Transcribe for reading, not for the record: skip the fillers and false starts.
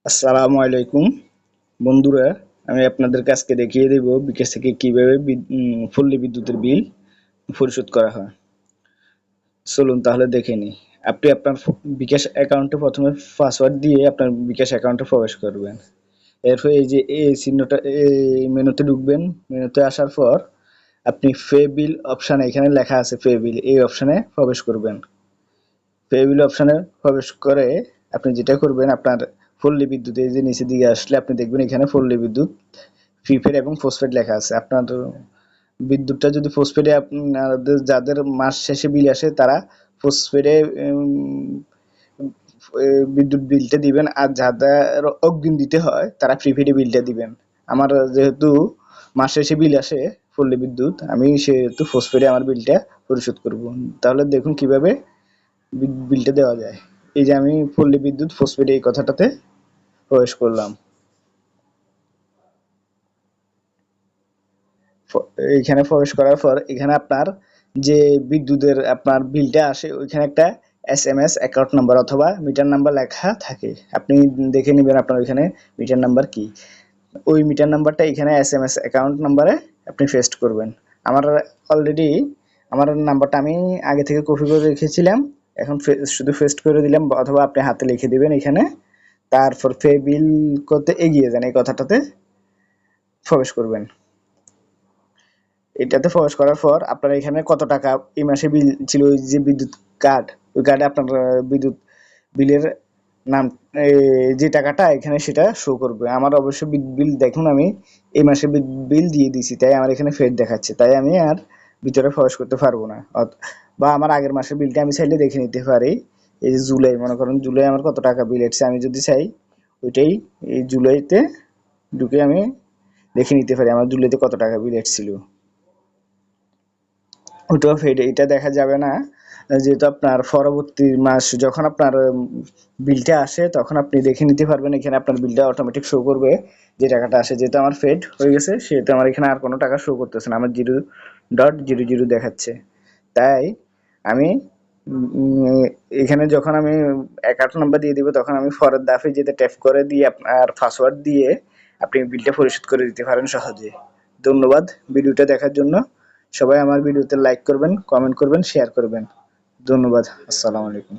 আসসালামু আলাইকুম বন্ধুরা, আমি আপনাদেরকে আজকে দেখিয়ে দেব বিকাশ থেকে কিভাবে পল্লী বিদ্যুতের বিল পরিশোধ করা হয়। চলুন তাহলে দেখে নিই। আপনি আপনার বিকাশ অ্যাকাউন্টে প্রথমে পাসওয়ার্ড দিয়ে আপনার বিকাশ অ্যাকাউন্টে প্রবেশ করবেন। এরপর এই যে এই চিহ্নটা এই মেনুতে ঢুকবেন। মেনুতে আসার পর আপনি পে বিল অপশানে এখানে লেখা আছে পে বিল, এই অপশানে প্রবেশ করবেন। পে বিল অপশানে প্রবেশ করে আপনি যেটা করবেন, আপনার পল্লী বিদ্যুৎ এই যে নিচের দিকে আসলে আপনি দেখবেন এখানে পল্লী বিদ্যুৎ প্রিপেড এবং পোস্টপেড লেখা আছে। আপনার বিদ্যুৎটা যদি পোস্টপেডে আপনাদের যাদের মাস শেষে বিল আসে তারা পোস্টপেডে বিদ্যুৎ বিলটা দিবেন, আর যাদের অগ্রিম দিতে হয় তারা প্রিপেডে বিলটা দিবেন। আমার যেহেতু মাস শেষে বিল আসে পল্লী বিদ্যুৎ, আমি সেহেতু পোস্টপেডে আমার বিলটা পরিশোধ করব। তাহলে দেখুন কিভাবে বিলটা দেওয়া যায়। এই যে আমি পল্লী বিদ্যুৎ পোস্টপেড এই কথাটাতে প্রবেশ করলাম। এইখানে প্রবেশ করার পর এখানে আপনার যে বিদ্যুতের আপনার বিলটা আসে ওইখানে একটা এসএমএস অ্যাকাউন্ট নাম্বার অথবা মিটার নাম্বার লেখা থাকে। আপনি দেখে নেবেন আপনার ওইখানে মিটার নাম্বার কি। ওই মিটার নাম্বারটা এখানে এসএমএস অ্যাকাউন্ট নাম্বারে আপনি পেস্ট করবেন। আমার অলরেডি আমার নাম্বারটা আমি আগে থেকে কপি করে রেখেছিলাম, এখন শুধু পেস্ট করে দিলাম, অথবা আপনি হাতে লিখে দিবেন এখানে। তারপর পে বিল করতে এগিয়ে যান এই কথাটাতে প্রবেশ করবেন। এটাতে প্রবেশ করার পর আপনার এখানে কত টাকা এই মাসে বিল ছিল, ওই যে বিদ্যুৎ কার্ড, ওই কার্ডে আপনার বিদ্যুৎ বিলের নাম, যে টাকাটা এখানে সেটা শো করবে। আমার অবশ্য বিল দেখুন আমি এই মাসে বিল দিয়ে দিয়েছি, তাই আমার এখানে ফেড দেখাচ্ছে, তাই আমি আর ভিতরে প্রবেশ করতে পারবো না। বা আমার আগের মাসের বিলটা আমি চাইলে দেখে নিতে পারি। এই যে জুলাই, মনে করেন জুলাই আমার কত টাকা বিল এসেছে, আমি যদি চাই ওইটাই এই জুলাইতে ঢুকে আমি দেখে নিতে পারি আমার জুলাইতে কত টাকা বিল এসেছিল। ওটাও ফেড, এটা দেখা যাবে না, যেহেতু আপনার পরবর্তী মাস যখন আপনার বিলটা আসে তখন আপনি দেখে নিতে পারবেন। এখানে আপনার বিলটা অটোমেটিক শো করবে যে টাকাটা আসে। যেহেতু আমার ফেড হয়ে গেছে সেহেতু আমার এখানে আর কোনো টাকা শো করতেছে না, আমার 0.00 দেখাচ্ছে। তাই আমি এখানে যখন আমি অ্যাকাউন্ট নাম্বার দিয়ে দিব তখন আমি পরের ধাপে যেতে ট্যাপ করে দিয়ে আপনার পাসওয়ার্ড দিয়ে আপনি বিলটা পরিশোধ করে দিতে পারেন সহজে। ধন্যবাদ ভিডিওটা দেখার জন্য। সবাই আমার ভিডিওতে লাইক করবেন, কমেন্ট করবেন, শেয়ার করবেন। ধন্যবাদ। আসসালামু আলাইকুম।